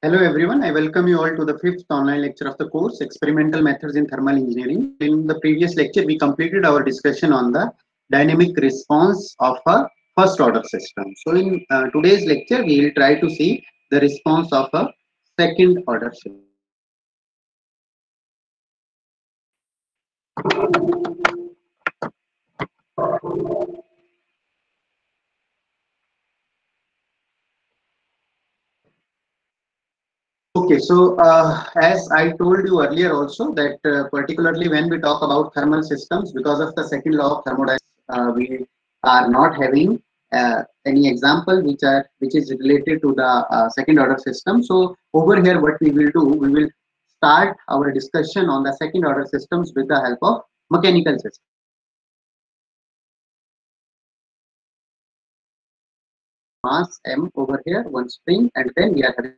Hello everyone, I welcome you all to the fifth online lecture of the course, Experimental Methods in Thermal Engineering. In the previous lecture, we completed our discussion on the dynamic response of a first order system. So in today's lecture, we will try to see the response of a second order system. Okay, so as I told you earlier also that particularly when we talk about thermal systems, because of the second law of thermodynamics, we are not having any example which is related to the second order system. So over here, what we will do, we will start our discussion on the second order systems with the help of mechanical systems. Mass M over here, one spring, and then we are having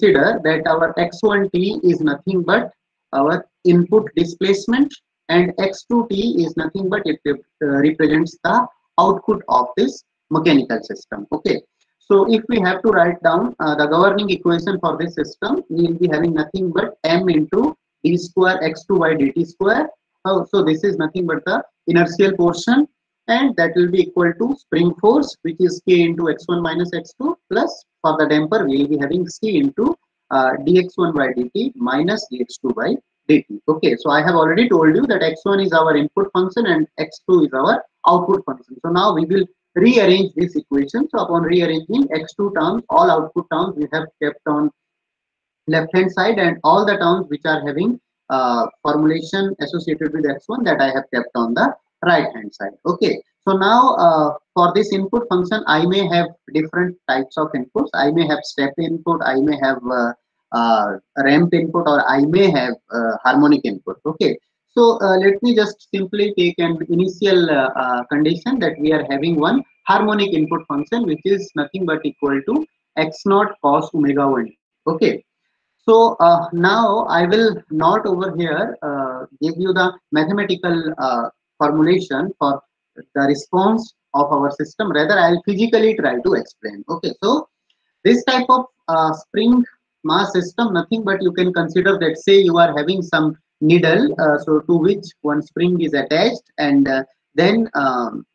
consider that our x1t is nothing but our input displacement and x2t is nothing but it represents the output of this mechanical system. Okay, so if we have to write down the governing equation for this system, we will be having nothing but m into d square x2 by dt square. So this is nothing but the inertial portion, and that will be equal to spring force, which is k into x1 minus x2, plus for the damper we will be having c into dx1 by dt minus dx2 by dt. Okay, so I have already told you that x1 is our input function and x2 is our output function. So now we will rearrange this equation. So upon rearranging x2 terms, all output terms we have kept on left hand side, and all the terms which are having formulation associated with x1, that I have kept on the right hand side. Okay, so now for this input function I may have different types of inputs. I may have step input, I may have ramp input, or I may have harmonic input. Okay, so let me just simply take an initial condition that we are having one harmonic input function which is nothing but equal to x naught cos omega 1. Okay, so now I will not over here give you the mathematical formulation for the response of our system. Rather, I will physically try to explain. Okay, so this type of spring mass system, nothing but you can consider that, say you are having some needle, so to which one spring is attached, and then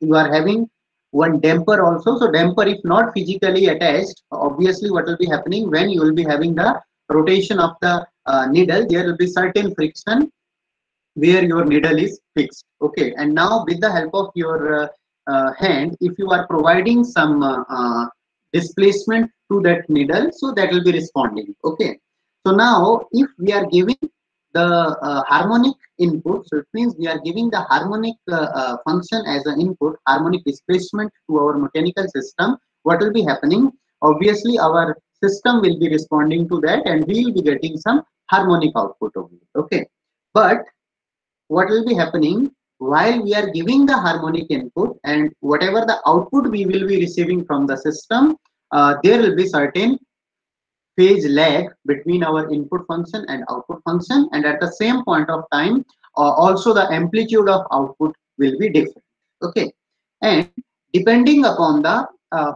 you are having one damper also. So damper, if not physically attached, obviously what will be happening when you will be having the rotation of the needle, there will be certain friction where your needle is fixed. Okay, and now with the help of your hand, if you are providing some displacement to that needle, so that will be responding. Okay, so now if we are giving the harmonic input, so it means we are giving the harmonic function as an input, harmonic displacement to our mechanical system. What will be happening? Obviously our system will be responding to that, and we will be getting some harmonic output of it. Okay, but what will be happening while we are giving the harmonic input, and whatever the output we will be receiving from the system, there will be certain phase lag between our input function and output function, and at the same point of time also the amplitude of output will be different. Okay, and depending upon the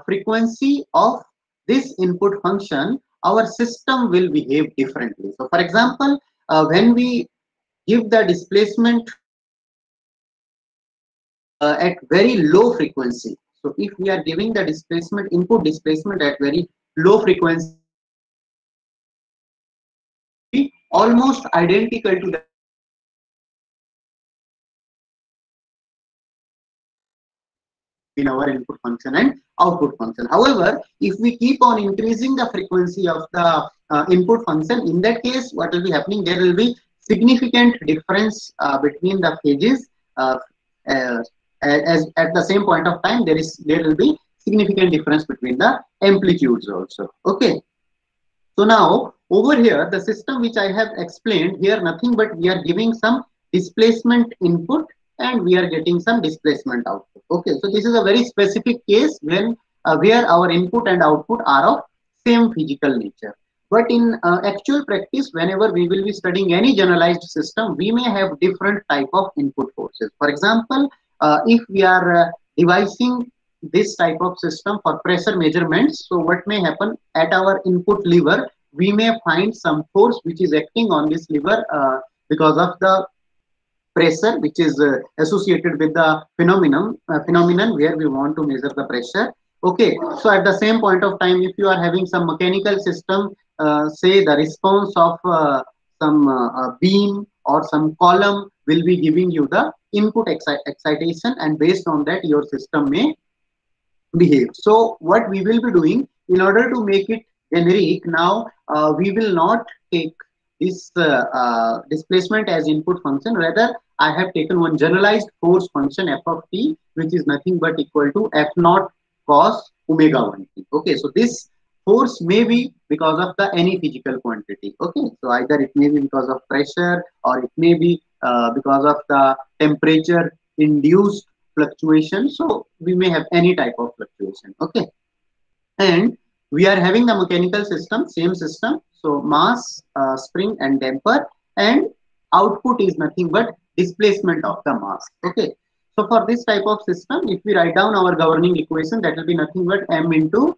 frequency of this input function, our system will behave differently. So for example, when we give the displacement at very low frequency, so if we are giving the displacement, input displacement at very low frequency, almost identical to the in our input function and output function. However, if we keep on increasing the frequency of the input function, in that case what will be happening, there will be significant difference between the phases, as at the same point of time there will be significant difference between the amplitudes also. Okay, so now over here the system which I have explained here, nothing but we are giving some displacement input and we are getting some displacement output. Okay, so this is a very specific case when where our input and output are of same physical nature. But in actual practice, whenever we will be studying any generalized system, we may have different type of input forces. For example, if we are devising this type of system for pressure measurements, so what may happen at our input lever, we may find some force which is acting on this lever because of the pressure which is associated with the phenomenon where we want to measure the pressure. Okay, so at the same point of time, if you are having some mechanical system, say the response of some beam or some column will be giving you the input excitation, and based on that your system may behave. So what we will be doing in order to make it generic, now we will not take this displacement as input function. Rather, I have taken one generalized force function f of t, which is nothing but equal to f naught cos omega 1t. Okay, so this force may be because of the any physical quantity. Okay, so either it may be because of pressure, or it may be because of the temperature induced fluctuation. So we may have any type of fluctuation. Okay, and we are having the mechanical system, same system. So mass, spring and damper, and output is nothing but displacement of the mass. Okay, so for this type of system, if we write down our governing equation, that will be nothing but m into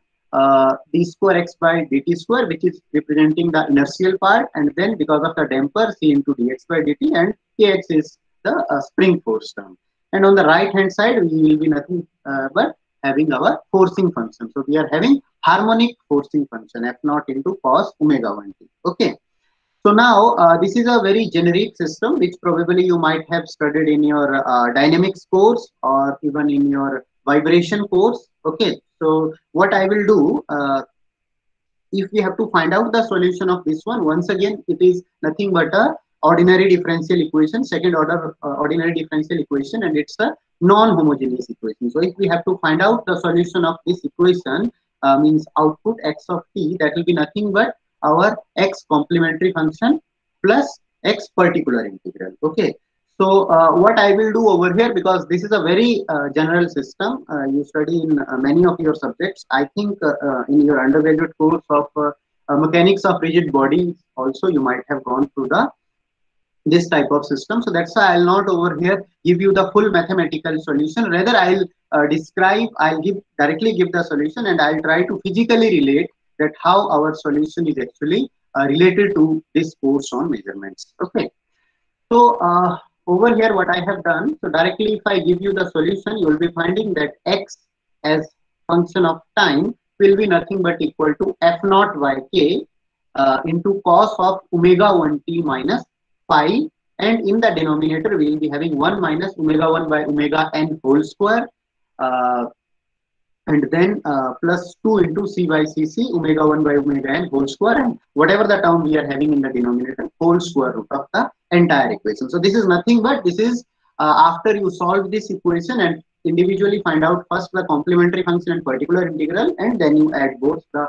d square x by dt square, which is representing the inertial part, and then because of the damper, c into dx by dt, and kx is the spring force term. And on the right hand side, we will be nothing but having our forcing function. So we are having harmonic forcing function f naught into cos omega 1t. Okay. So now this is a very generic system which probably you might have studied in your dynamics course or even in your vibration course. Okay. So what I will do, if we have to find out the solution of this one, once again it is nothing but a ordinary differential equation, second order ordinary differential equation, and it's a non-homogeneous equation. So if we have to find out the solution of this equation, means output x of t, that will be nothing but our x complementary function plus x particular integral. Okay, so what I will do over here, because this is a very general system, you study in many of your subjects. I think in your undergraduate course of mechanics of rigid bodies also you might have gone through the this type of system. So that's why I'll not over here give you the full mathematical solution. Rather, I'll I'll directly give the solution, and I'll try to physically relate that how our solution is actually related to this course on measurements. Okay. So over here, what I have done, so directly if I give you the solution, you will be finding that x as function of time will be nothing but equal to f naught by k into cos of omega 1t minus pi, and in the denominator we will be having 1 minus omega 1 by omega n whole square, uh, and then plus 2 into c by cc omega 1 by omega n whole square, and whatever the term we are having in the denominator, whole square root of the entire equation. So this is nothing but this is after you solve this equation and individually find out first the complementary function and particular integral, and then you add both the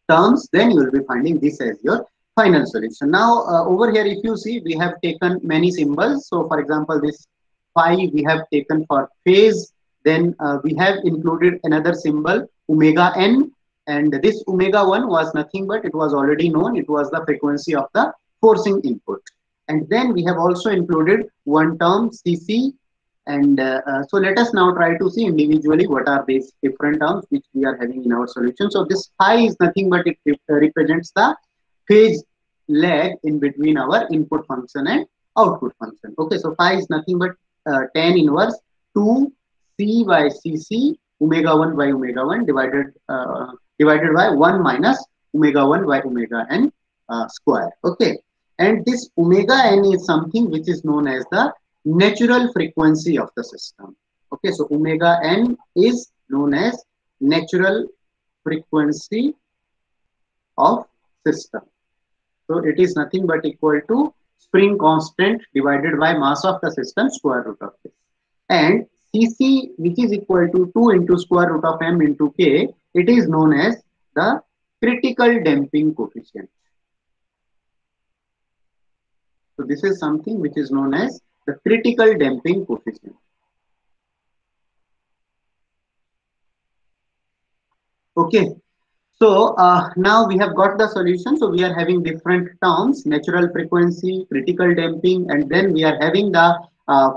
terms, then you will be finding this as your final solution. Now over here, if you see, we have taken many symbols. So for example, this phi we have taken for phase, then we have included another symbol omega n, and this omega 1 was nothing but it was already known, it was the frequency of the forcing input. And then we have also included one term cc, and so let us now try to see individually what are these different terms which we are having in our solution. So this phi is nothing but it represents the phase lag in between our input function and output function. Okay, so phi is nothing but tan inverse 2 c by cc omega 1 by omega 1 divided by 1 minus omega 1 by omega n square. Okay, and this omega n is something which is known as the natural frequency of the system. Okay, so omega n is known as natural frequency of system. So it is nothing but equal to spring constant divided by mass of the system square root of this. And Cc, which is equal to 2 into square root of m into k, it is known as the critical damping coefficient. So this is something which is known as the critical damping coefficient. Okay. So now we have got the solution. So we are having different terms: natural frequency, critical damping, and then we are having the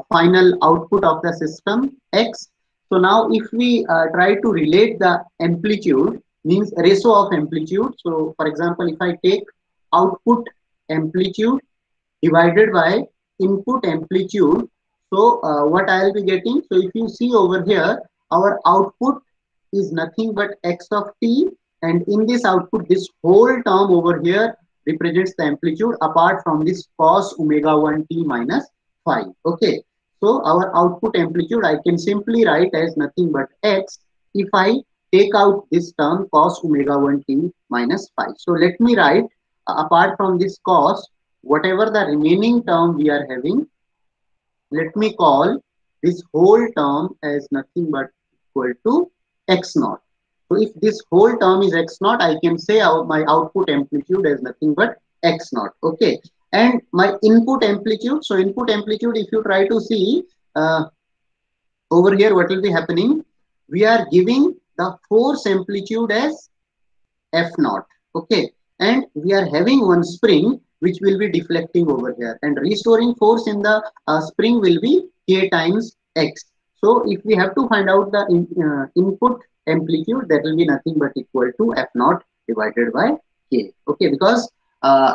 final output of the system x. So now if we try to relate the amplitude, means ratio of amplitude. So for example, if I take output amplitude divided by input amplitude, so what I'll be getting? So if you see over here, our output is nothing but x of t, and in this output, this whole term over here represents the amplitude apart from this cos omega 1 t minus phi. Okay, so our output amplitude I can simply write as nothing but x if I take out this term cos omega 1 t minus phi. So let me write apart from this cos, whatever the remaining term we are having, let me call this whole term as nothing but equal to x naught. So if this whole term is x naught, I can say my output amplitude as nothing but x naught. Okay, and my input amplitude. So input amplitude, if you try to see over here, what will be happening? We are giving the force amplitude as F naught. Okay, and we are having one spring which will be deflecting over here, and restoring force in the spring will be K times X. So if we have to find out the input amplitude, that will be nothing but equal to F naught divided by K. Okay, because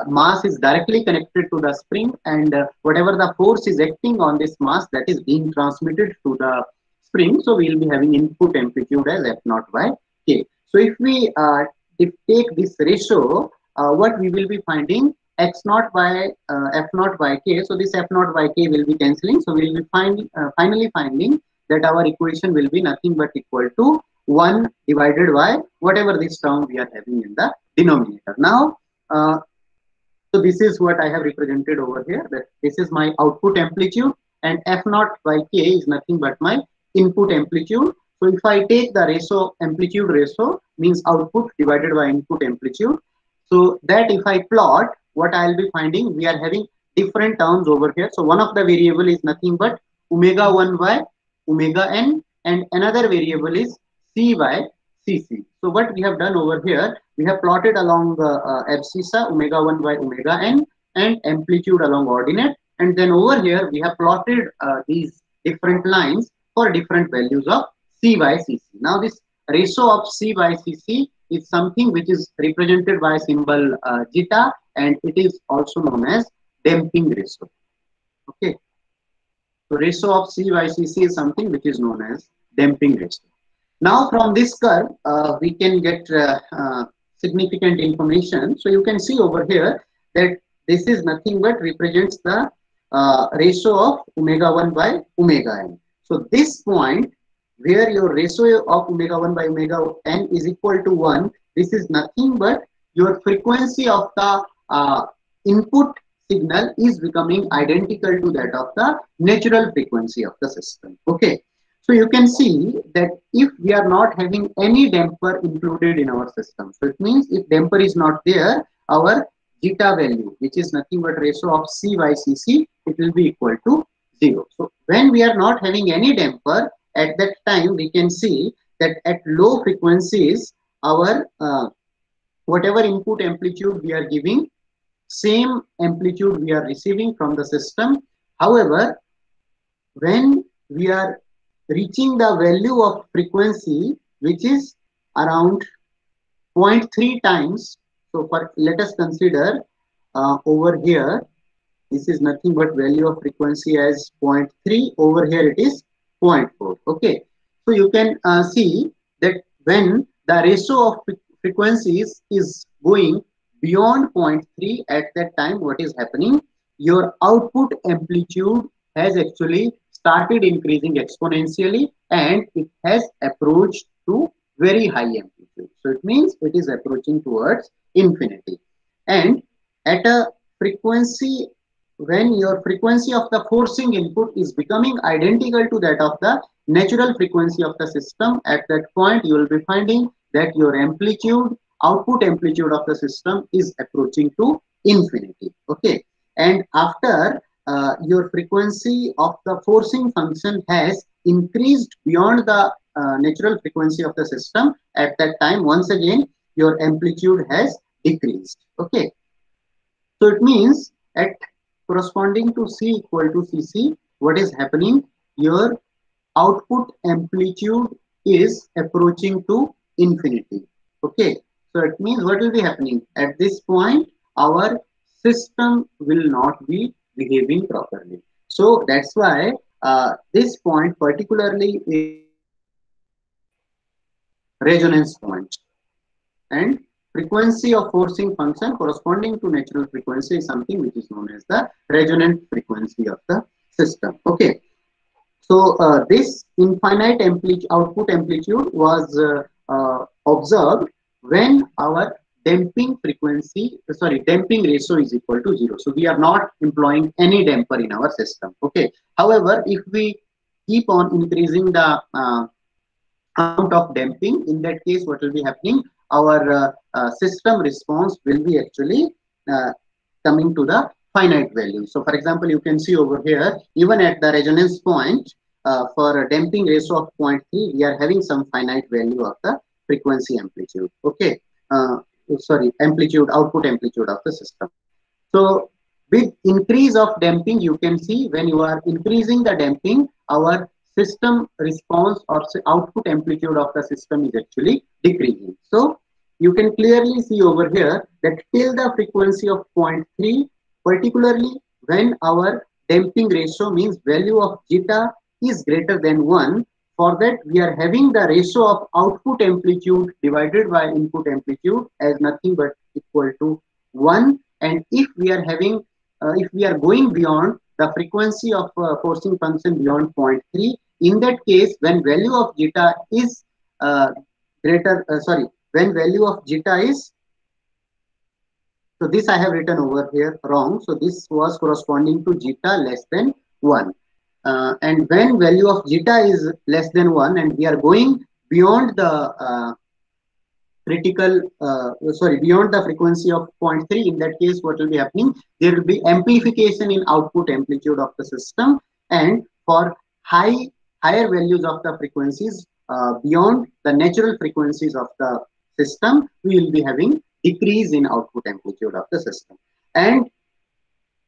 mass is directly connected to the spring, and whatever the force is acting on this mass, that is being transmitted to the spring. So we will be having input amplitude as F naught by K. So if we take this ratio, what we will be finding, x naught by f naught by k. So this f naught by k will be cancelling. So we will be finally finding that our equation will be nothing but equal to 1 divided by whatever this term we are having in the denominator. Now, so this is what I have represented over here. That this is my output amplitude, and f naught by k is nothing but my input amplitude. So if I take the ratio, amplitude ratio means output divided by input amplitude. So that if I plot, what I'll be finding, we are having different terms over here. So one of the variable is nothing but omega 1 by omega n, and another variable is c by cc. So what we have done over here, we have plotted along the abscissa omega 1 by omega n and amplitude along ordinate, and then over here we have plotted these different lines for different values of c by cc. Now this ratio of c by cc is something which is represented by symbol zeta, and it is also known as damping ratio. Okay, so ratio of c by cc is something which is known as damping ratio. Now from this curve, we can get significant information. So you can see over here that this is nothing but represents the ratio of omega 1 by omega n. So this point where your ratio of omega 1 by omega n is equal to 1, this is nothing but your frequency of the input signal is becoming identical to that of the natural frequency of the system. Okay. So you can see that if we are not having any damper included in our system, so it means if damper is not there, our zeta value, which is nothing but ratio of c by cc, it will be equal to 0. So when we are not having any damper, at that time we can see that at low frequencies, our whatever input amplitude we are giving, same amplitude we are receiving from the system. However, when we are reaching the value of frequency which is around 0.3 times, so for, let us consider over here, this is nothing but value of frequency as 0.3, over here it is 0.4. Okay, so you can see that when the ratio of frequencies is going beyond 0.3, at that time what is happening, your output amplitude has actually started increasing exponentially, and it has approached to very high amplitude. So it means it is approaching towards infinity. And at a frequency, when your frequency of the forcing input is becoming identical to that of the natural frequency of the system, at that point you will be finding that your amplitude, output amplitude of the system is approaching to infinity. Okay, and after your frequency of the forcing function has increased beyond the natural frequency of the system, at that time once again your amplitude has decreased. Okay, so it means at corresponding to c equal to cc, what is happening, your output amplitude is approaching to infinity. Okay, so it means what will be happening at this point? Our system will not be behaving properly. So that's why this point particularly is resonance point, and frequency of forcing function corresponding to natural frequency is something which is known as the resonant frequency of the system. Okay, so this infinite output amplitude was observed when our damping ratio is equal to 0. So we are not employing any damper in our system. Okay. However, if we keep on increasing the amount of damping, in that case, what will be happening? Our system response will be actually uh, coming to the finite value. So, for example, you can see over here, even at the resonance point, for a damping ratio of zero point 0.3, we are having some finite value of the frequency amplitude. Okay, sorry, output amplitude of the system. So, with increase of damping, you can see when you are increasing the damping, our system response or output amplitude of the system is actually decreasing. So, you can clearly see over here that till the frequency of 0.3, particularly when our damping ratio means value of zeta is greater than 1, for that we are having the ratio of output amplitude divided by input amplitude as nothing but equal to 1. And if we are having if we are going beyond the frequency of forcing function beyond 0.3, in that case when value of zeta is when value of zeta is, so this I have written over here wrong, so this was corresponding to zeta less than 1. And when value of zeta is less than 1 and we are going beyond the beyond the frequency of 0.3, in that case what will be happening? There will be amplification in output amplitude of the system, and for higher values of the frequencies beyond the natural frequencies of the system, we will be having decrease in output amplitude of the system. And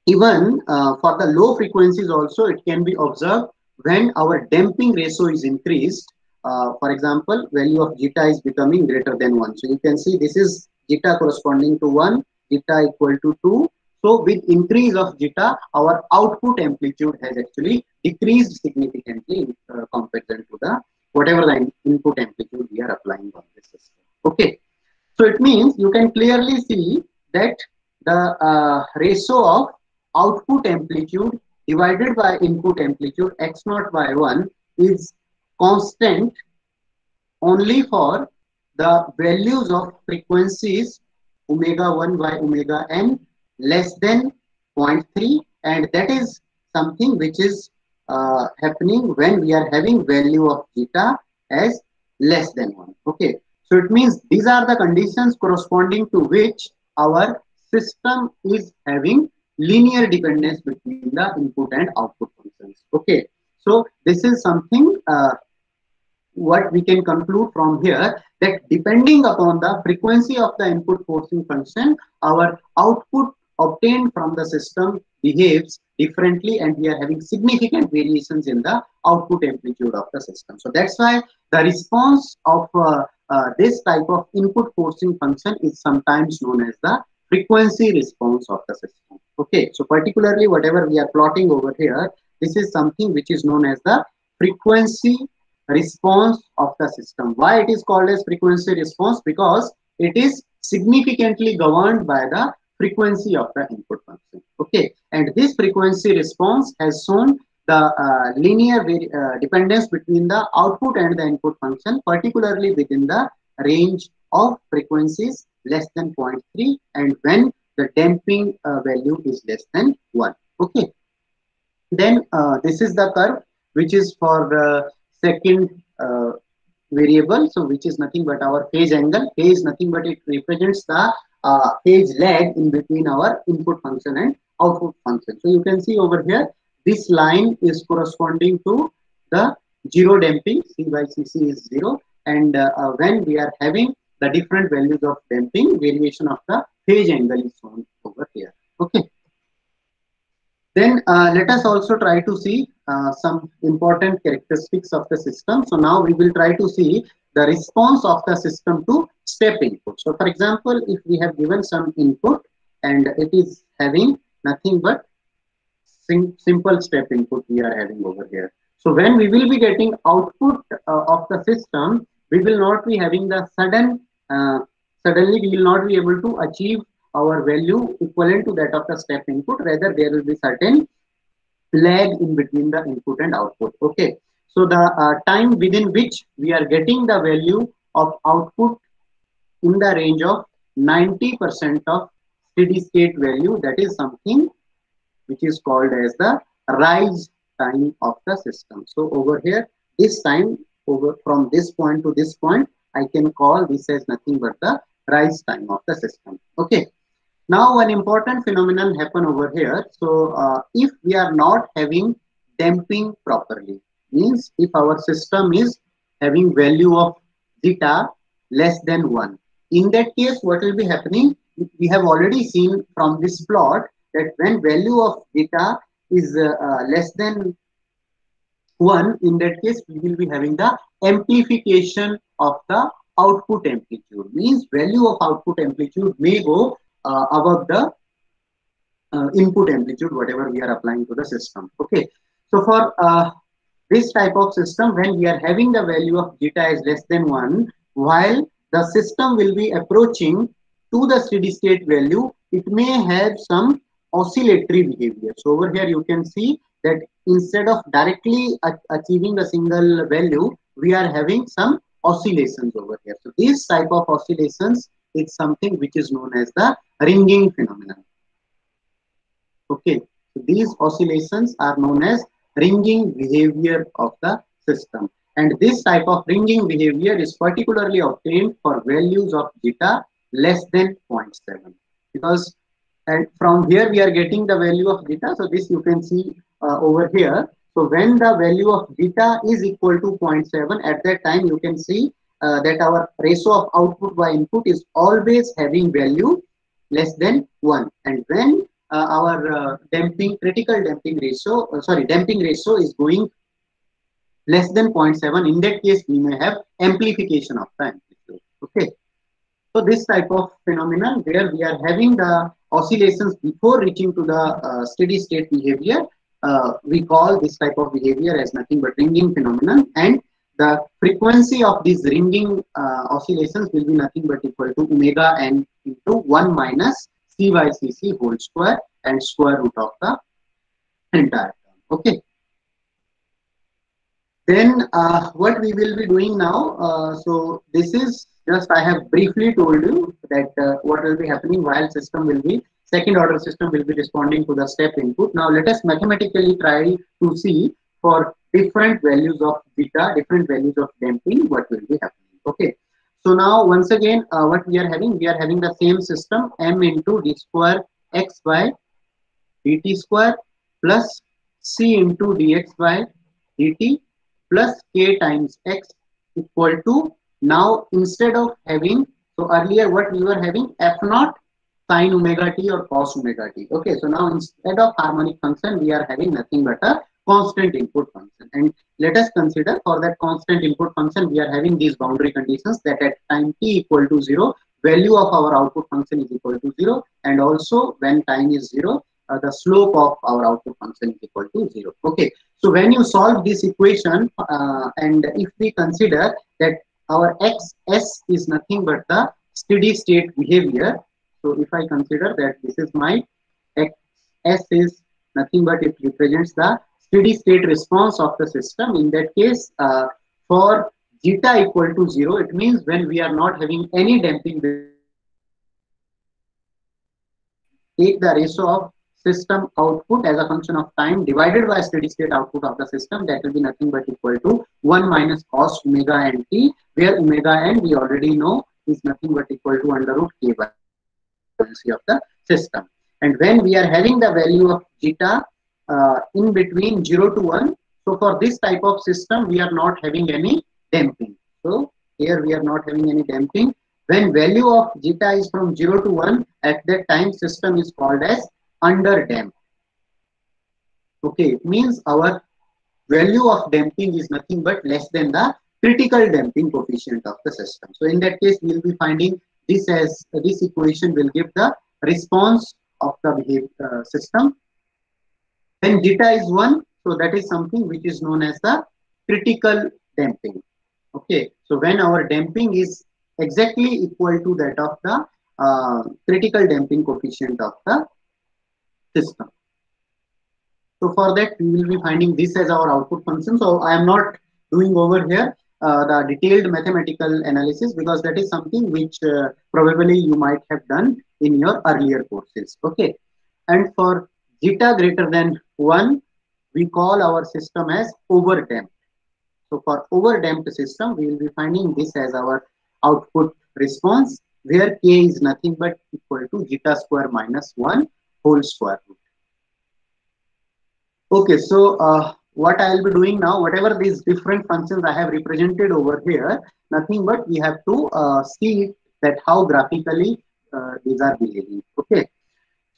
even for the low frequencies also, it can be observed when our damping ratio is increased. For example, value of zeta is becoming greater than 1. So you can see this is zeta corresponding to 1, zeta equal to 2. So with increase of zeta, our output amplitude has actually decreased significantly in comparison to the whatever the input amplitude we are applying on this system. Okay. So it means you can clearly see that the ratio of output amplitude divided by input amplitude x naught by 1 is constant only for the values of frequencies omega 1 by omega n less than 0.3, and that is something which is happening when we are having value of zeta as less than 1. Okay, so it means these are the conditions corresponding to which our system is having linear dependence between the input and output functions. Okay, so this is something what we can conclude from here, that depending upon the frequency of the input forcing function, our output obtained from the system behaves differently, and we are having significant variations in the output amplitude of the system. So that's why the response of this type of input forcing function is sometimes known as the frequency response of the system. Okay, so particularly whatever we are plotting over here, this is something which is known as the frequency response of the system. Why it is called as frequency response? Because it is significantly governed by the frequency of the input function. Okay, and this frequency response has shown the linear dependence between the output and the input function, particularly within the range of frequencies less than 0.3 and when the damping value is less than 1. Okay, then this is the curve which is for the second variable, so which is nothing but our phase angle. Phase nothing but it represents the phase lag in between our input function and output function. So you can see over here, this line is corresponding to the zero damping. C by Cc is 0, and when we are having the different values of damping, variation of the phase angle is shown over here. Okay. Then let us also try to see some important characteristics of the system. So now we will try to see the response of the system to step input. So for example, if we have given some input and it is having nothing but simple step input we are having over here. So when we will be getting output of the system, we will not be having the suddenly we will not be able to achieve our value equivalent to that of the step input. Rather, there will be certain lag in between the input and output. Okay. So the time within which we are getting the value of output in the range of 90% of steady state value, that is something which is called as the rise time of the system. So over here, this time over from this point to this point, I can call this as nothing but the rise time of the system. Okay. Now one important phenomenon happen over here. So if we are not having damping properly, means if our system is having value of zeta less than 1, in that case what will be happening, we have already seen from this plot that when value of zeta is less than 1, in that case we will be having the amplification of the output amplitude, means value of output amplitude may go above the input amplitude whatever we are applying to the system. Okay, so for this type of system, when we are having the value of zeta is less than 1, while the system will be approaching to the steady state value, it may have some oscillatory behavior. So over here you can see that instead of directly achieving a single value, we are having some oscillations over here. So this type of oscillations is something which is known as the ringing phenomenon. Okay, so these oscillations are known as ringing behavior of the system, and this type of ringing behavior is particularly obtained for values of zeta less than 0.7, because and from here we are getting the value of zeta. So this you can see over here. So when the value of zeta is equal to 0.7, at that time you can see that our ratio of output by input is always having value less than 1, and when our critical damping ratio, damping ratio is going less than 0.7, in that case we may have amplification of the amplitude. Okay, so this type of phenomenon where we are having the oscillations before reaching to the steady state behavior, we call this type of behavior as nothing but ringing phenomenon, and the frequency of these ringing oscillations will be nothing but equal to omega n into 1 minus c by cc whole square and square root of the entire term. Okay. Then what we will be doing now, so this is just I have briefly told you that what will be happening while second order system will be responding to the step input. Now let us mathematically try to see for different values of beta, different values of damping, what will be happening. Okay. So now once again, what we are having the same system, m into d square x by dt square plus c into dx by dt plus k times x equal to, now instead of having, so earlier what we were having, f naught sine omega t or cos omega t. Okay, so now instead of harmonic function we are having nothing but a constant input function, and let us consider for that constant input function we are having these boundary conditions that at time t equal to 0 value of our output function is equal to 0, and also when time is 0 the slope of our output function is equal to 0. Okay, so when you solve this equation and if we consider that our xs is nothing but the steady state behavior, so if I consider that this is my xs is nothing but it represents the steady state response of the system, in that case for zeta equal to 0, it means when we are not having any damping, take the ratio of system output as a function of time divided by steady state output of the system, that will be nothing but equal to 1 minus cos omega n t, where omega n we already know is nothing but equal to under root k by frequency of the system. And when we are having the value of zeta in between 0 to 1, so for this type of system we are not having any damping. So here we are not having any damping. When value of zeta is from 0 to 1, at that time system is called as under damped. Okay, it means our value of damping is nothing but less than the critical damping coefficient of the system. So in that case, we will be finding this as this equation will give the response of the system. When zeta is 1, so that is something which is known as the critical damping. Okay, so when our damping is exactly equal to that of the critical damping coefficient of the system. So for that, we will be finding this as our output function. So I am not doing over here the detailed mathematical analysis, because that is something which probably you might have done in your earlier courses. Okay. And for zeta greater than 1, we call our system as overdamped. So for overdamped system, we will be finding this as our output response, where k is nothing but equal to zeta square minus 1 whole square root. Okay, so what I will be doing now, whatever these different functions I have represented over here, nothing but we have to see that how graphically these are behaving. Okay,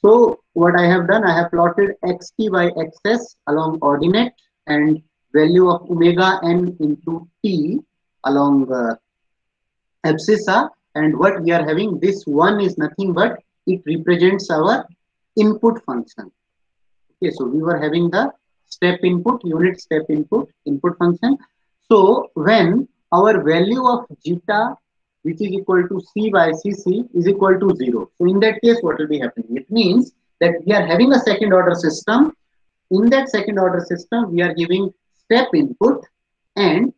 so what I have done, I have plotted xt by xs along ordinate and value of omega n into t along abscissa, and what we are having, this one is nothing but it represents our input function. Okay, so we were having the step input, unit step input function. So when our value of zeta, which is equal to c by cc, is equal to 0. So in that case, what will be happening? It means that we are having a second order system. In that second order system, we are giving step input, and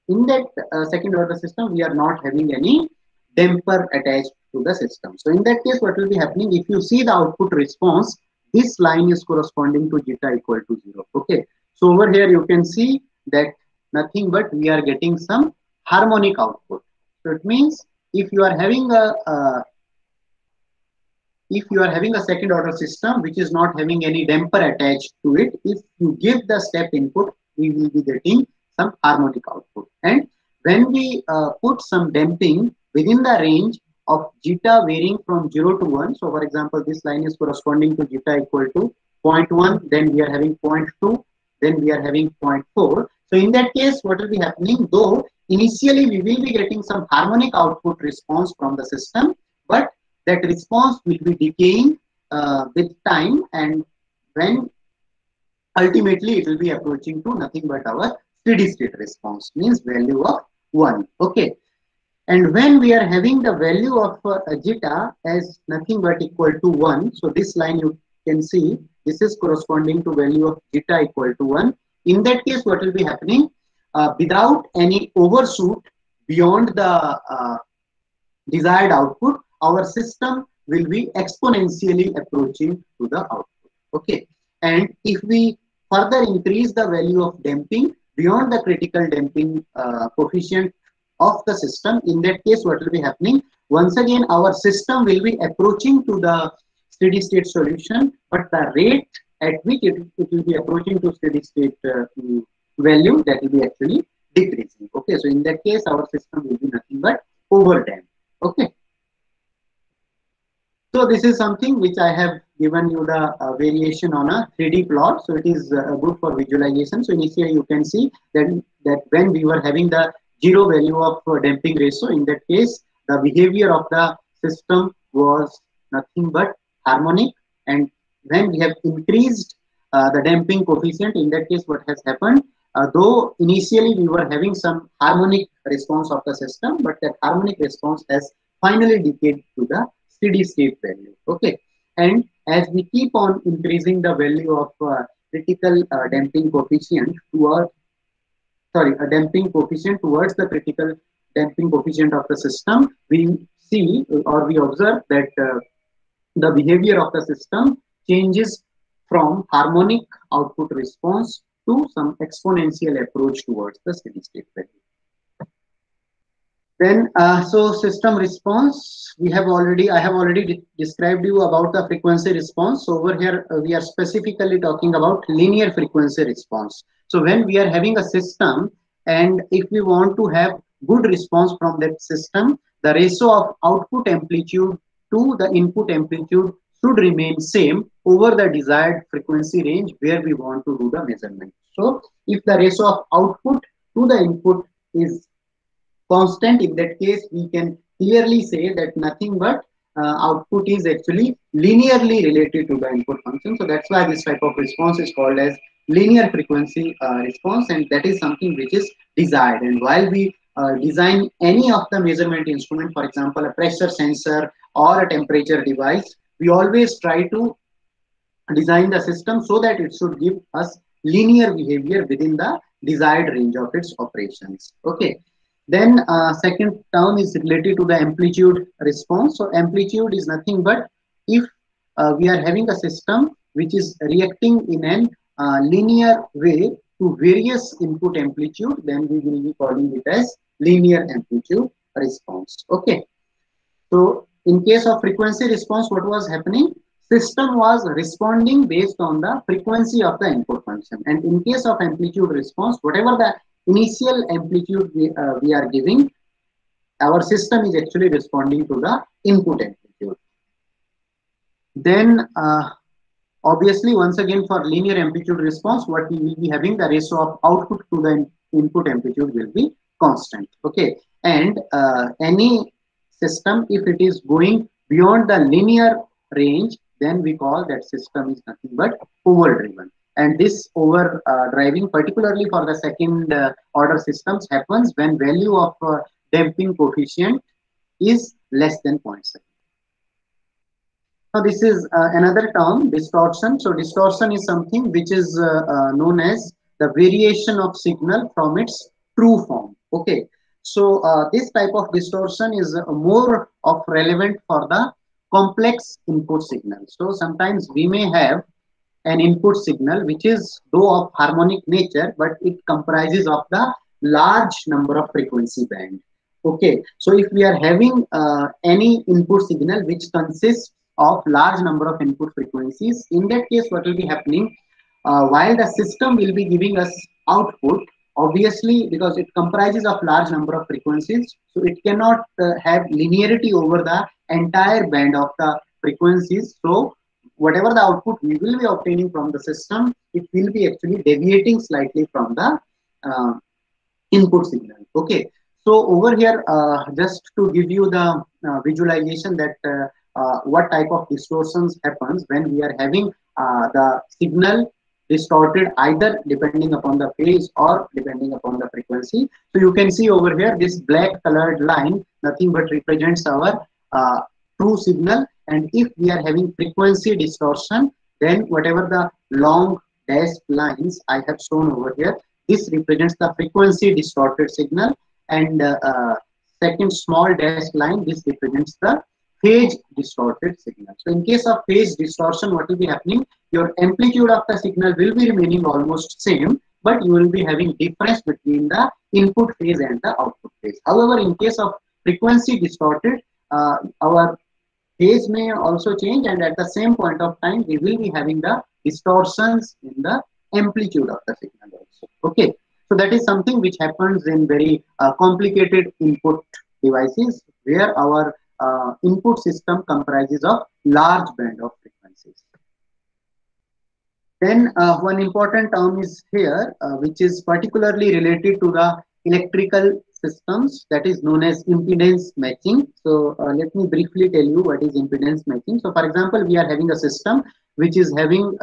in that second order system, we are not having any damper attached to the system. So in that case, what will be happening? If you see the output response, this line is corresponding to zeta equal to 0. Okay. So over here, you can see that nothing but we are getting some harmonic output. So it means if you are having a second order system which is not having any damper attached to it, if you give the step input, we will be getting some harmonic output. And when we put some damping within the range of zeta varying from 0 to 1, so for example, this line is corresponding to zeta equal to 0.1, then we are having 0.2, then we are having 0.4. So in that case, what will be happening? Though initially we will be getting some harmonic output response from the system, but that response will be decaying with time, and when ultimately it will be approaching to nothing but our steady state response, means value of 1. Okay. And when we are having the value of zeta as nothing but equal to 1, so this line you can see, this is corresponding to value of zeta equal to 1. In that case, what will be happening? Without any overshoot beyond the desired output, our system will be exponentially approaching to the output. Okay. And if we further increase the value of damping beyond the critical damping coefficient of the system, in that case, what will be happening? Once again, our system will be approaching to the steady state solution, but the rate at which it will be approaching to steady state value, that will be actually decreasing. Okay, so in that case, our system will be nothing but overdamped. Okay. So this is something which I have given you the variation on a 3D plot. So it is good for visualization. So initially you can see that when we were having the 0 value of damping ratio, in that case, the behavior of the system was nothing but harmonic. And when we have increased the damping coefficient, in that case, what has happened? Though initially we were having some harmonic response of the system, but that harmonic response has finally decayed to the steady state value. Okay. And as we keep on increasing the value of critical damping coefficient towards a damping coefficient towards the critical damping coefficient of the system, we see or we observe that the behavior of the system changes from harmonic output response to some exponential approach towards the steady state value. Then, so system response, I have already described you about the frequency response. So over here, we are specifically talking about linear frequency response. So when we are having a system, and if we want to have good response from that system, the ratio of output amplitude to the input amplitude should remain same over the desired frequency range where we want to do the measurement. So if the ratio of output to the input is constant, in that case we can clearly say that nothing but output is actually linearly related to the input function. So that's why this type of response is called as linear frequency response, and that is something which is desired. And while we design any of the measurement instrument, for example a pressure sensor or a temperature device, we always try to design the system so that it should give us linear behavior within the desired range of its operations. Okay. Then second term is related to the amplitude response. So amplitude is nothing but if we are having a system which is reacting in an linear way to various input amplitude, then we will be calling it as linear amplitude response. Okay. So in case of frequency response, what was happening? System was responding based on the frequency of the input function. And in case of amplitude response, whatever the initial amplitude we are giving, our system is actually responding to the input amplitude. Then obviously, once again, for linear amplitude response, what we will be having, the ratio of output to the input amplitude will be constant. Okay. And any system, if it is going beyond the linear range, then we call that system is nothing but overdriven. And this over driving, particularly for the second order systems, happens when value of damping coefficient is less than 0.7. Now this is another term, distortion. So distortion is something which is known as the variation of signal from its true form. Okay. So this type of distortion is more of relevant for the complex input signal. So sometimes we may have an input signal which is though of harmonic nature, but it comprises of the large number of frequency band. Okay, so if we are having any input signal which consists of large number of input frequencies, in that case what will be happening, while the system will be giving us output, obviously because it comprises of large number of frequencies, so it cannot have linearity over the entire band of the frequencies. So whatever the output we will be obtaining from the system, it will be actually deviating slightly from the input signal. Okay. So over here, just to give you the visualization that what type of distortions happens when we are having the signal distorted either depending upon the phase or depending upon the frequency. So you can see over here this black colored line nothing but represents our true signal, and if we are having frequency distortion, then whatever the long dashed lines I have shown over here, this represents the frequency distorted signal, and second small dashed line, this represents the phase distorted signal. So in case of phase distortion, what will be happening? Your amplitude of the signal will be remaining almost same, but you will be having difference between the input phase and the output phase. However, in case of frequency distorted, our phase may also change, and at the same point of time, we will be having the distortions in the amplitude of the signal also. Okay. So that is something which happens in very complicated input devices where our input system comprises of large band of frequencies. Then one important term is here, which is particularly related to the electrical systems, that is known as impedance matching. So let me briefly tell you what is impedance matching. So for example, we are having a system which is having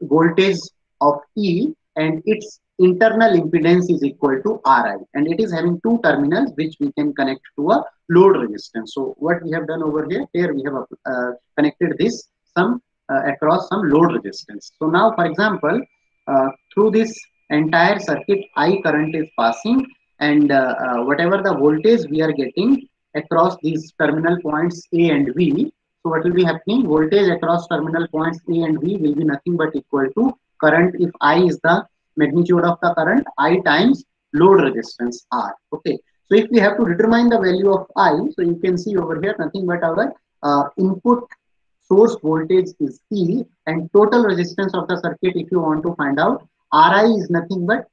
voltage of E, and its internal impedance is equal to Ri, and it is having two terminals which we can connect to a load resistance. So what we have done over here we have connected this some across some load resistance. So now for example, through this entire circuit I current is passing, and whatever the voltage we are getting across these terminal points A and V, so what will be happening? Voltage across terminal points A and V will be nothing but equal to current, if I is the magnitude of the current, I times load resistance R. Okay. So if we have to determine the value of I, so you can see over here nothing but our input source voltage is E, and total resistance of the circuit, if you want to find out, Ri is nothing but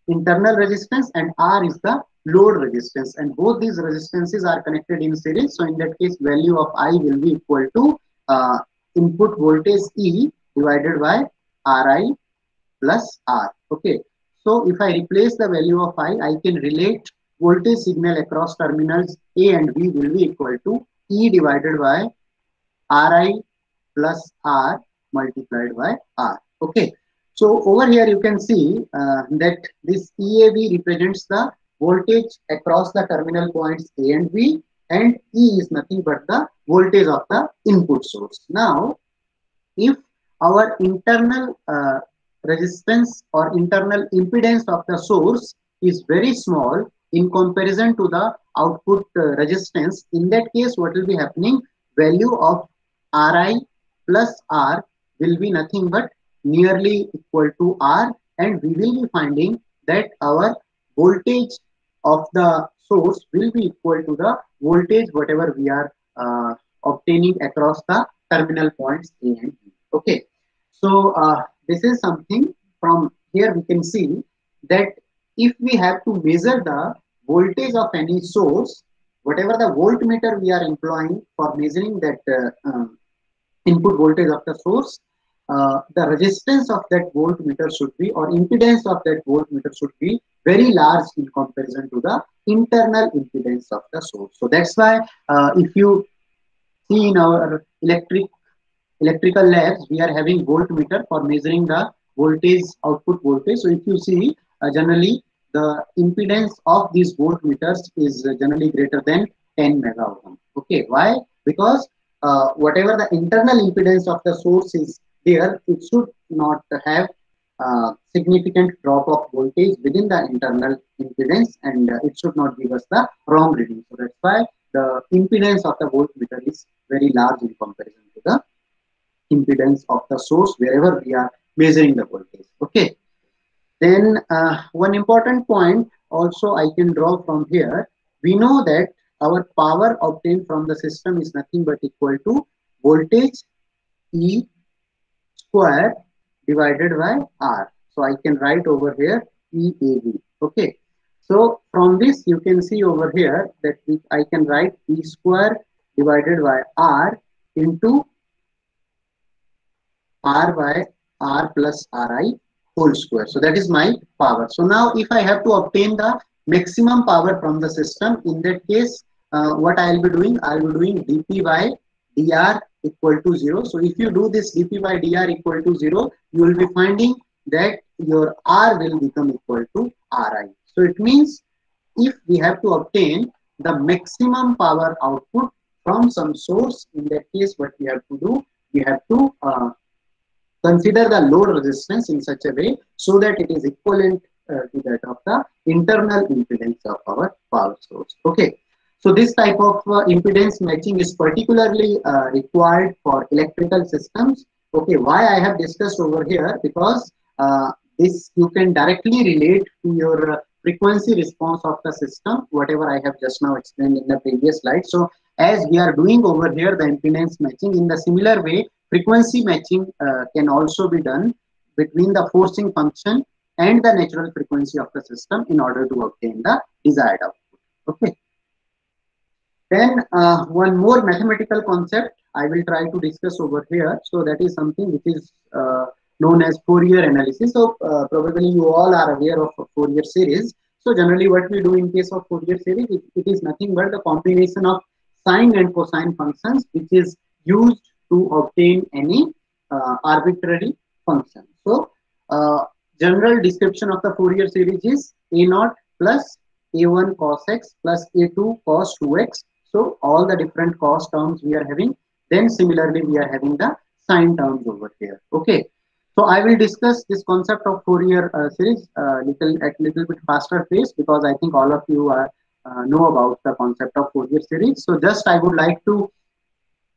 internal resistance and R is the load resistance, and both these resistances are connected in series. So in that case, value of I will be equal to input voltage E divided by Ri plus R. Okay. So if I replace the value of I can relate voltage signal across terminals A and B will be equal to E divided by Ri plus R multiplied by R. Okay. So over here you can see that this EAB represents the voltage across the terminal points A and B, and E is nothing but the voltage of the input source. Now, if our internal resistance or internal impedance of the source is very small in comparison to the output resistance, in that case what will be happening, value of Ri plus R will be nothing but nearly equal to R, and we will be finding that our voltage of the source will be equal to the voltage whatever we are obtaining across the terminal points A and B. Okay, so this is something. From here we can see that if we have to measure the voltage of any source, whatever the voltmeter we are employing for measuring that input voltage of the source, the resistance of that voltmeter should be, or impedance of that voltmeter should be very large in comparison to the internal impedance of the source. So that's why if you see in our electrical labs, we are having voltmeter for measuring the voltage, output voltage. So if you see, generally the impedance of these voltmeters is generally greater than 10 mega ohm. Okay, why? Because whatever the internal impedance of the source is there, it should not have significant drop of voltage within the internal impedance, and it should not give us the wrong reading. So that's why the impedance of the voltmeter is very large in comparison to the impedance of the source wherever we are measuring the voltage. Okay. Then one important point also I can draw from here. We know that our power obtained from the system is nothing but equal to voltage E square divided by R. So I can write over here EAV. Okay. So from this you can see over here that I can write E square divided by R into R by R plus Ri whole square. So that is my power. So now if I have to obtain the maximum power from the system, in that case, what I will be doing? I will be doing dP by dr equal to 0. So if you do this dP by dr equal to 0, you will be finding that your R will become equal to Ri. So it means if we have to obtain the maximum power output from some source, in that case what we have to do, we have to consider the load resistance in such a way so that it is equivalent to that of the internal impedance of our power source. Okay, so this type of impedance matching is particularly required for electrical systems. Okay, why I have discussed over here, because this you can directly relate to your frequency response of the system, whatever I have just now explained in the previous slide. So as we are doing over here the impedance matching, in the similar way frequency matching can also be done between the forcing function and the natural frequency of the system in order to obtain the desired output. Okay. Then one more mathematical concept I will try to discuss over here. So that is something which is known as Fourier analysis. So probably you all are aware of Fourier series. So generally what we do in case of Fourier series, it is nothing but the combination of sine and cosine functions which is used to obtain any arbitrary function. So general description of the Fourier series is a0 plus a1 cos x plus a2 cos 2x. So all the different cos terms we are having. Then similarly we are having the sine terms over here. Okay. So I will discuss this concept of Fourier series at little bit faster pace, because I think all of you are know about the concept of Fourier series. So just I would like to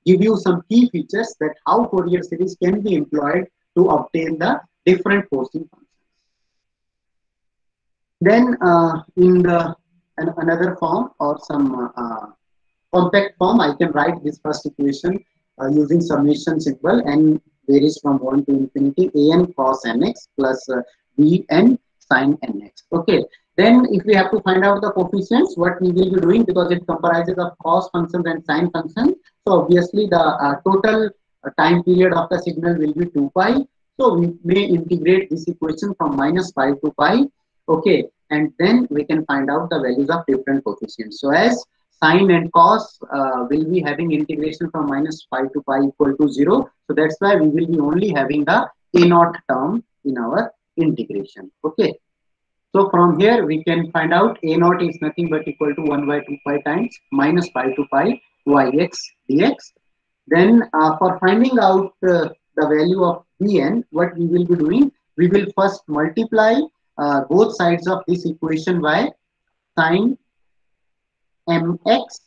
give you some key features that how Fourier series can be employed to obtain the different forcing functions. Then in the another form or some compact form, I can write this first equation using summation symbol, and varies from 1 to infinity an cos nx plus bn sin nx. Okay. Then if we have to find out the coefficients, what we will be doing, because it comprises of cos functions and sine functions, so obviously the total time period of the signal will be 2 pi. So we may integrate this equation from minus pi to pi. Okay, and then we can find out the values of different coefficients. So as sine and cos will be having integration from minus pi to pi equal to 0. So that's why we will be only having the a naught term in our integration. Okay. So from here we can find out a naught is nothing but equal to 1 by 2 pi times minus pi to pi yx dx. Then for finding out the value of bn, what we will be doing, we will first multiply both sides of this equation by sine mx,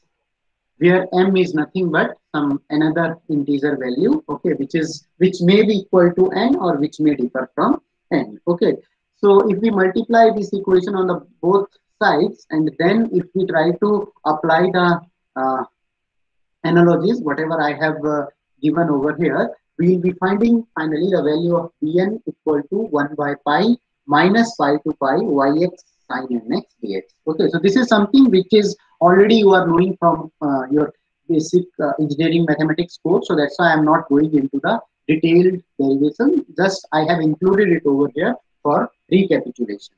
where m is nothing but some another integer value, okay, which may be equal to n or which may differ from n. Okay, so if we multiply this equation on the both sides, and then if we try to apply the analogies, whatever I have given over here, we will be finding finally the value of bn equal to 1 by pi minus pi to pi yx sine nx dx. Okay, so this is something which is already you are knowing from your basic engineering mathematics course. So that's why I am not going into the detailed derivation. Just I have included it over here for recapitulation.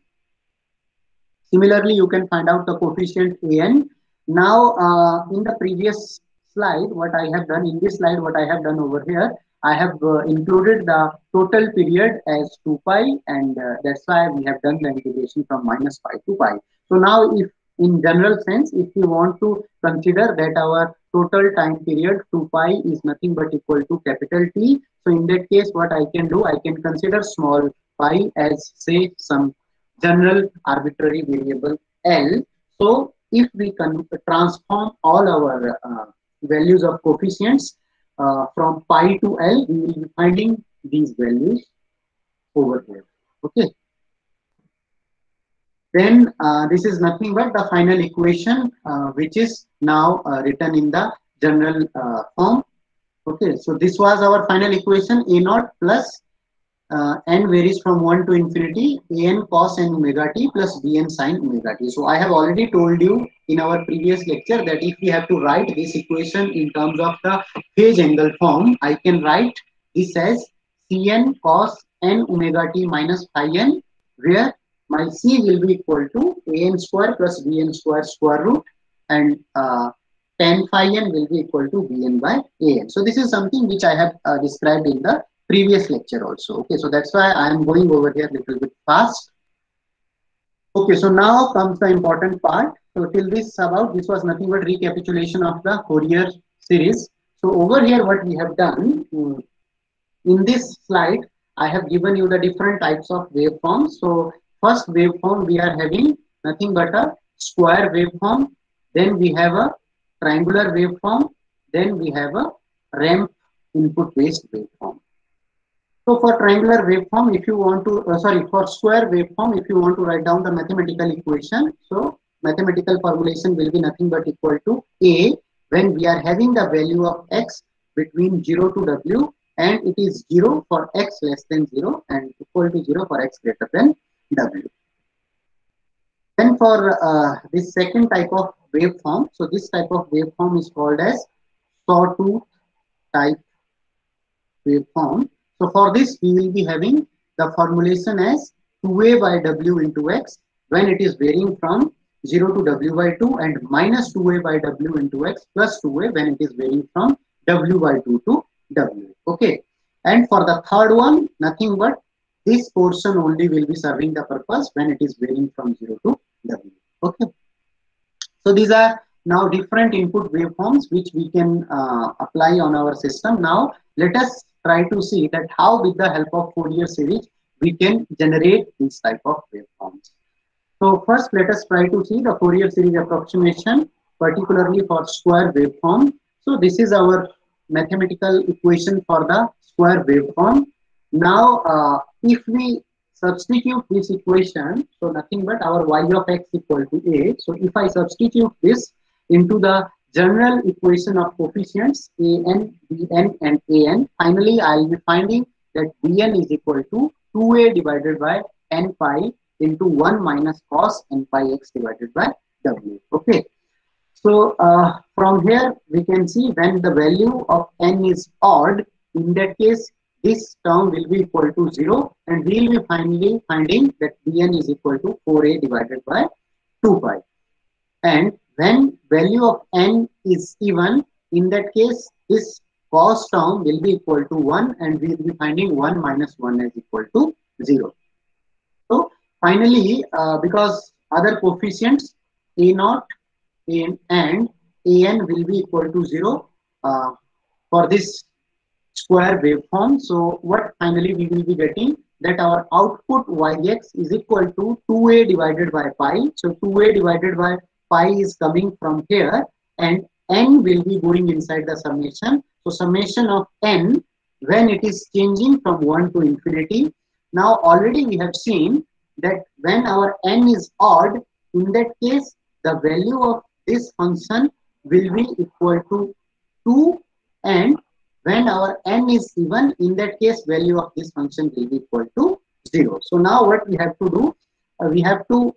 Similarly, you can find out the coefficient an. Now, in the previous slide, what I have done in this slide, what I have done over here, I have included the total period as 2 pi, and that's why we have done the integration from minus pi to pi. So now, if in general sense, if you want to consider that our total time period 2 pi is nothing but equal to capital T, so in that case, what I can do, I can consider small pi as say some general arbitrary variable L. So if we can transform all our values of coefficients from pi to L, we will be finding these values over here. Okay. Then this is nothing but the final equation, which is now written in the general form. Okay, so this was our final equation, a naught plus n varies from 1 to infinity, an cos n omega t plus bn sin omega t. So I have already told you in our previous lecture that if we have to write this equation in terms of the phase angle form, I can write this as cn cos n omega t minus phi n, where my c will be equal to an square plus bn square root, and tan phi n will be equal to bn by an. So this is something which I have described in the previous lecture also. Okay, so that's why I am going over here a little bit fast. Okay, so now comes the important part. So till this was nothing but recapitulation of the Fourier series. So over here what we have done, in this slide I have given you the different types of waveforms. So first waveform we are having nothing but a square waveform, then we have a triangular waveform, then we have a ramp input based waveform. So for triangular waveform, if you want to, for square waveform, if you want to write down the mathematical equation, so mathematical formulation will be nothing but equal to A when we are having the value of x between 0 to w, and it is 0 for x less than 0 and equal to 0 for x greater than w. Then for this second type of waveform, so this type of waveform is called as sawtooth type waveform. So for this, we will be having the formulation as 2a by w into x when it is varying from 0 to w by 2, and minus 2a by w into x plus 2a when it is varying from w by 2 to w. Okay. And for the third one, nothing but this portion only will be serving the purpose when it is varying from 0 to w. Okay. So these are now different input waveforms which we can apply on our system. Now let us try to see that how with the help of Fourier series we can generate this type of waveforms. So first let us try to see the Fourier series approximation, particularly for square waveform. So this is our mathematical equation for the square waveform. Now if we substitute this equation, so nothing but our y of x equal to a. So if I substitute this into the general equation of coefficients an, bn and an, finally I will be finding that bn is equal to 2a divided by n pi into 1 minus cos n pi x divided by w. Okay. So from here we can see when the value of n is odd, In that case, this term will be equal to 0, and we will be finally finding that Bn is equal to 4a divided by 2 pi. And when value of n is even, in that case, this cos term will be equal to 1, and we will be finding 1 minus 1 is equal to 0. So finally, because other coefficients a0 and an will be equal to 0 for this square waveform. So what finally we will be getting, that our output yx is equal to 2a divided by pi. So 2a divided by pi is coming from here, and n will be going inside the summation. So summation of n when it is changing from 1 to infinity. Now already we have seen that when our n is odd, in that case the value of this function will be equal to 2, and when our n is even, in that case value of this function will be equal to 0. So now what we have to do, we have to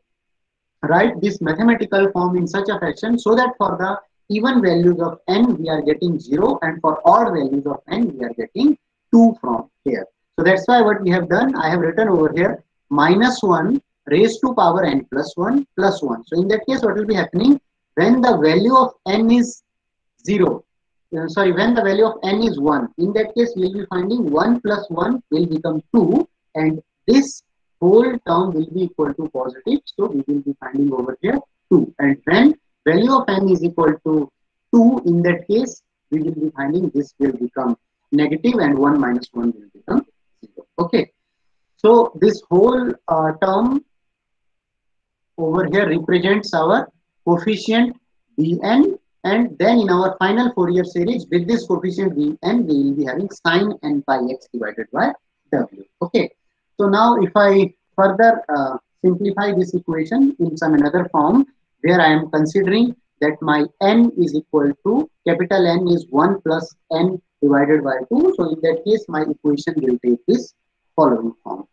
write this mathematical form in such a fashion so that for the even values of n we are getting 0, and for odd values of n we are getting 2 from here. So that's why what we have done, I have written over here minus 1 raised to power n plus 1 plus 1. So in that case what will be happening, when the value of n is 0, when the value of n is 1, in that case we will be finding 1 plus 1 will become 2, and this whole term will be equal to positive. So we will be finding over here 2, and when value of n is equal to 2, in that case we will be finding this will become negative, and 1 minus 1 will become 0. Okay, so this whole term over here represents our coefficient Bn, and then in our final Fourier series with this coefficient Bn we will be having sine n pi x divided by w. Okay, so now if I further simplify this equation in some another form, where I am considering that my n is equal to capital N is 1 plus n divided by 2. So in that case my equation will take this following form.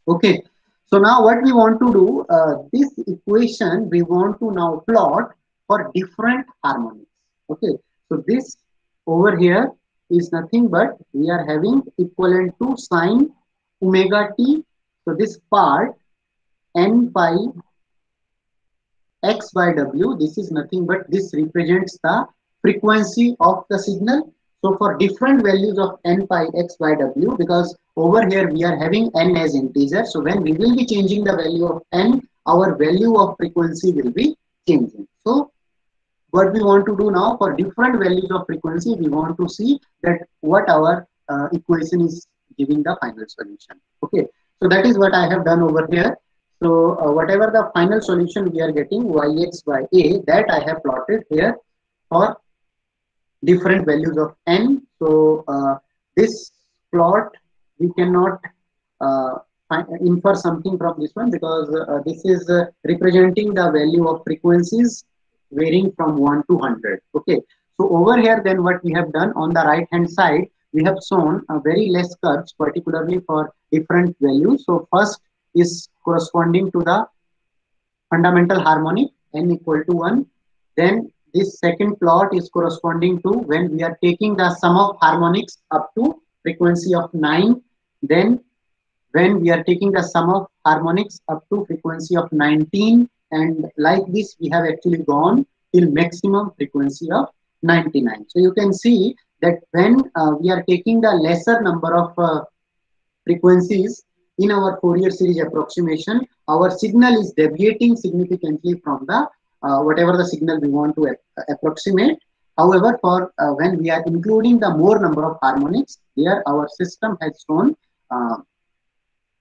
Okay, so now what we want to do, this equation we want to now plot for different harmonics. Okay, so this over here is nothing but we are having equivalent to sine omega t. So this part n pi x by w, this is nothing but this represents the frequency of the signal. So for different values of n pi x by w, because over here we are having n as integer, so when we will be changing the value of n, our value of frequency will be changing. So what we want to do now, for different values of frequency, we want to see that what our equation is giving the final solution. Okay, so that is what I have done over here. So whatever the final solution we are getting, yx by a, that I have plotted here for different values of n. So this plot we cannot infer something from this one, because this is representing the value of frequencies varying from 1 to 100. Okay, so over here then what we have done on the right hand side, we have shown very less curves particularly for different values. So first is corresponding to the fundamental harmonic n equal to 1. Then this second plot is corresponding to when we are taking the sum of harmonics up to frequency of 9. Then when we are taking the sum of harmonics up to frequency of 19, and like this we have actually gone till maximum frequency of 99. So you can see that when we are taking the lesser number of frequencies in our Fourier series approximation, our signal is deviating significantly from the whatever the signal we want to approximate. However, for when we are including the more number of harmonics, here our system has shown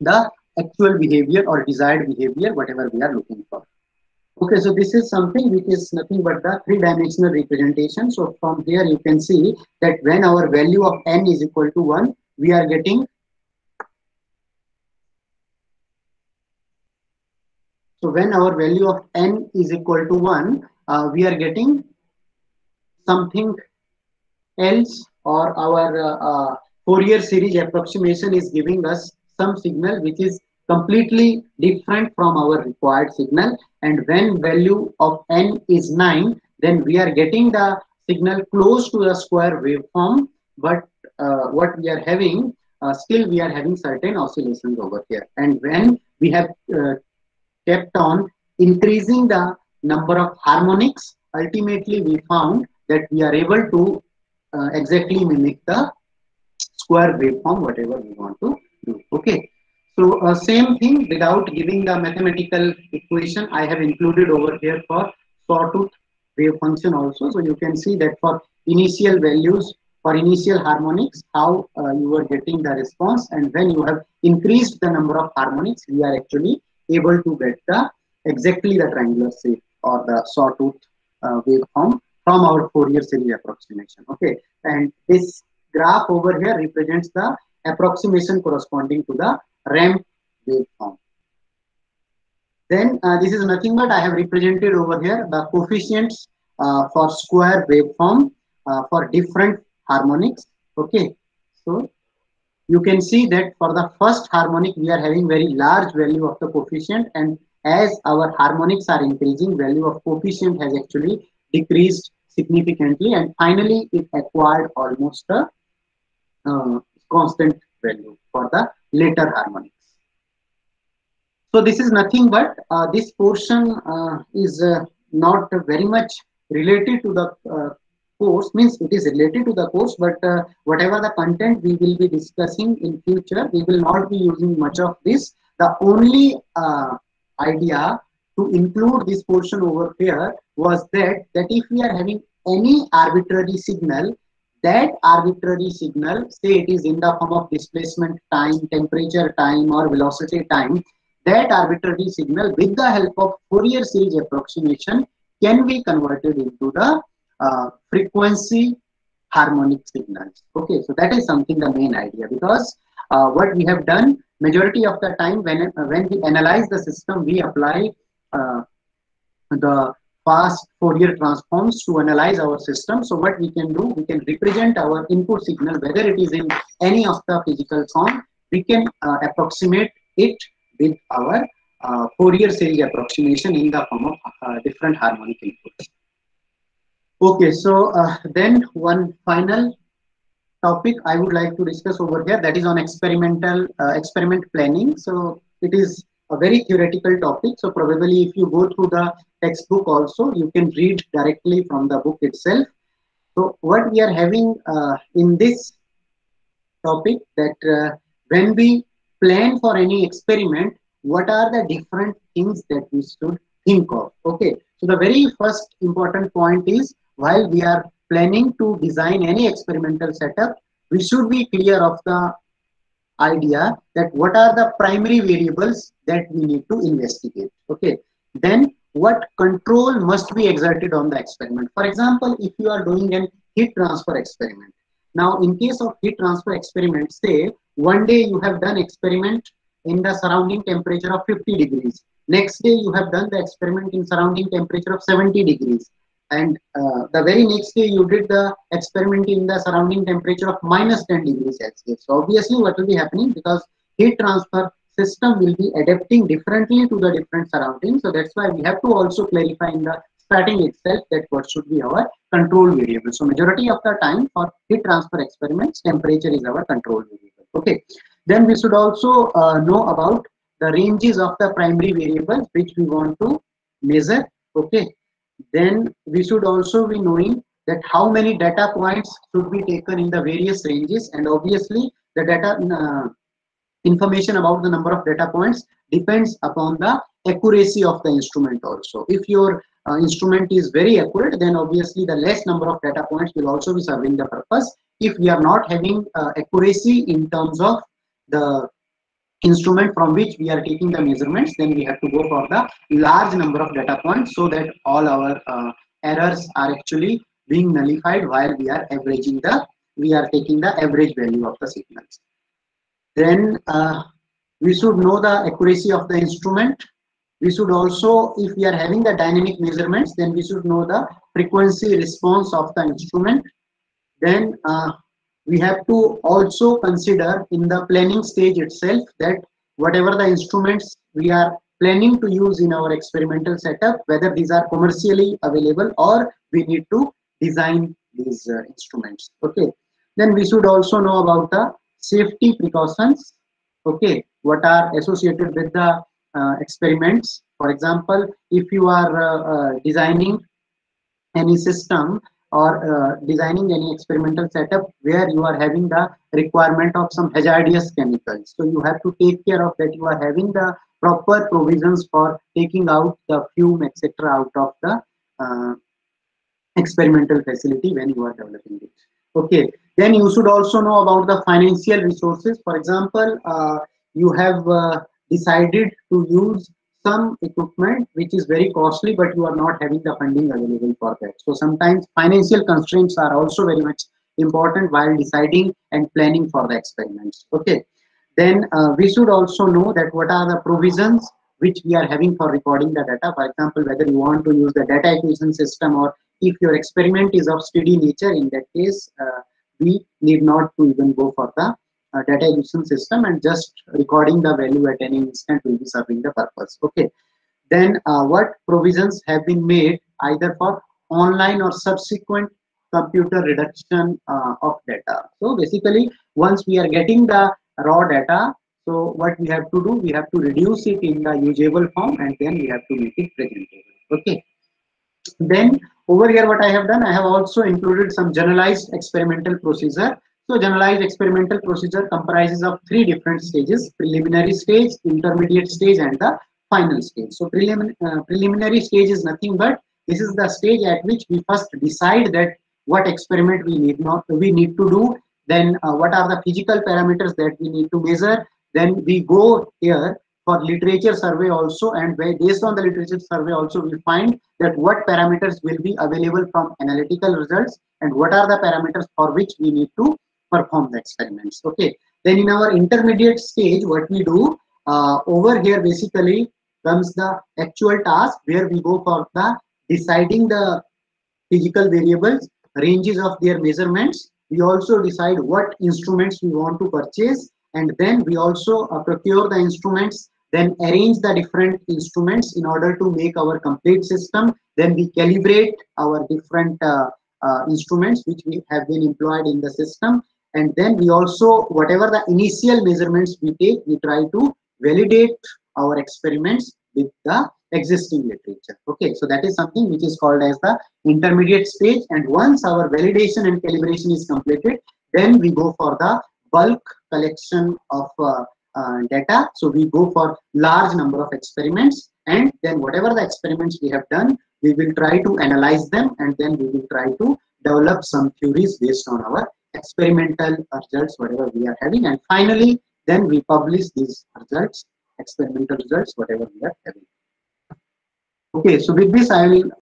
the actual behavior or desired behavior, whatever we are looking for. Okay, so this is something which is nothing but the three-dimensional representation. So from here you can see that when our value of n is equal to 1, we are getting, so when our value of n is equal to 1, we are getting something else, or our Fourier series approximation is giving us some signal which is completely different from our required signal. And when value of n is 9, then we are getting the signal close to the square waveform, but what we are having, still we are having certain oscillations over here. And when we have kept on increasing the number of harmonics, ultimately we found that we are able to exactly mimic the square waveform, whatever we want to do. Okay. So same thing without giving the mathematical equation, I have included over here for sawtooth wave function also. So you can see that for initial values, for initial harmonics, how you are getting the response, and when you have increased the number of harmonics, we are actually able to get the exactly the triangular shape or the sawtooth waveform from our Fourier series approximation. Okay, and this graph over here represents the approximation corresponding to the ramp waveform. Then this is nothing but I have represented over here the coefficients for square waveform for different harmonics. Okay, so you can see that for the first harmonic we are having very large value of the coefficient, and as our harmonics are increasing, value of coefficient has actually decreased significantly, and finally it acquired almost a constant value for the later harmonics. So this is nothing but this portion is not very much related to the course, means it is related to the course, but whatever the content we will be discussing in future, we will not be using much of this. The only idea to include this portion over here was that if we are having any arbitrary signal, that arbitrary signal, say it is in the form of displacement time, temperature time, or velocity time, that arbitrary signal with the help of Fourier series approximation can be converted into the frequency harmonic signals. Okay, so that is something the main idea, because what we have done majority of the time when we analyze the system, we apply the fast Fourier transforms to analyze our system. So what we can do, we can represent our input signal, whether it is in any of the physical form, we can approximate it with our Fourier series approximation in the form of different harmonic inputs. Okay, so then one final topic I would like to discuss over here, that is on experimental experiment planning. So it is a very theoretical topic. So probably if you go through the textbook also, you can read directly from the book itself. So what we are having in this topic, that when we plan for any experiment, what are the different things that we should think of? Okay, so the very first important point is, while we are planning to design any experimental setup, we should be clear of the idea that what are the primary variables that we need to investigate. Okay, then what control must be exerted on the experiment. For example, if you are doing an heat transfer experiment, now in case of heat transfer experiment, say one day you have done experiment in the surrounding temperature of 50 degrees, next day you have done the experiment in surrounding temperature of 70 degrees, and the very next day you did the experiment in the surrounding temperature of minus 10 degrees Celsius. So obviously what will be happening, because heat transfer system will be adapting differently to the different surroundings. So that's why we have to also clarify in the starting itself that what should be our control variable. So majority of the time for heat transfer experiments, temperature is our control variable. Okay, then we should also know about the ranges of the primary variables which we want to measure. Okay, then we should also be knowing that how many data points should be taken in the various ranges, and obviously the data information about the number of data points depends upon the accuracy of the instrument also. If your instrument is very accurate, then obviously the less number of data points will also be serving the purpose. If we are not having accuracy in terms of the instrument from which we are taking the measurements, then we have to go for the large number of data points, so that all our errors are actually being nullified while we are averaging we are taking the average value of the signals. Then we should know the accuracy of the instrument. We should also, if we are having the dynamic measurements, then we should know the frequency response of the instrument. Then we have to also consider in the planning stage itself that whatever the instruments we are planning to use in our experimental setup, whether these are commercially available or we need to design these instruments. Okay, Then we should also know about the safety precautions. Okay, what are associated with the experiments. For example, if you are designing any system or designing any experimental setup where you are having the requirement of some hazardous chemicals, so you have to take care of that you are having the proper provisions for taking out the fume etc out of the uh, experimental facility when you are developing it. Okay, then you should also know about the financial resources. For example, you have decided to use some equipment which is very costly, but you are not having the funding available for that. So sometimes financial constraints are also very much important while deciding and planning for the experiments. Okay, then we should also know that what are the provisions which we are having for recording the data. For example, whether you want to use the data acquisition system or if your experiment is of steady nature, in that case, we need not to even go for the data acquisition system, and just recording the value at any instant will be serving the purpose. Okay. Then what provisions have been made either for online or subsequent computer reduction of data. So basically, once we are getting the raw data, so what we have to do, we have to reduce it in the usable form, and then we have to make it presentable. Okay. Then over here what I have done, I have also included some generalized experimental procedure. So generalized experimental procedure comprises of three different stages: preliminary stage, intermediate stage, and the final stage. So preliminary stage is nothing but this is the stage at which we first decide that what experiment we need to do, then what are the physical parameters that we need to measure. Then we go here for literature survey also, and based on the literature survey also we find that what parameters will be available from analytical results and what are the parameters for which we need to perform the experiments. Okay, then in our intermediate stage what we do, over here basically comes the actual task where we go for the deciding the physical variables, ranges of their measurements. We also decide what instruments we want to purchase, and then we also procure the instruments, then arrange the different instruments in order to make our complete system. Then we calibrate our different instruments which we have been employed in the system, and then we also, whatever the initial measurements we take, we try to validate our experiments with the existing literature. Okay, so that is something which is called as the intermediate stage, and once our validation and calibration is completed, then we go for the bulk collection of data. So we go for large number of experiments, and then whatever the experiments we have done, we will try to analyze them, and then we will try to develop some theories based on our experimental results whatever we are having, and finally then we publish these results, experimental results whatever we are having. Okay, so with this I will